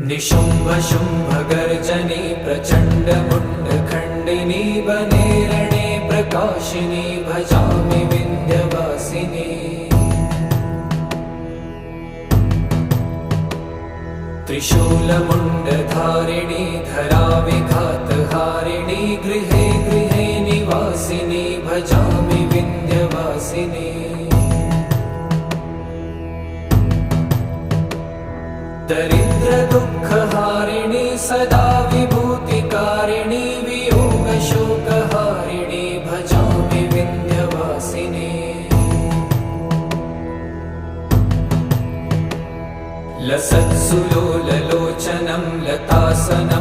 निशुम्भ शुम्भ गर्जनी प्रचण्ड मुण्ड खण्डिनी वने रणे प्रकाशिनी भजामि विन्ध्यवासिनी। त्रिशूलमुण्डधारिणी धराविघातहारिणी गृहे गृहे निवासिनी भजामि विन्ध्यवासिनी। दरिद्र दुःखहारिणी सदा विभूतिकारिणी वियोगशोकहारिणी भजामि विन्ध्यवासिनी। लसत्सुलोललोचनं लतासन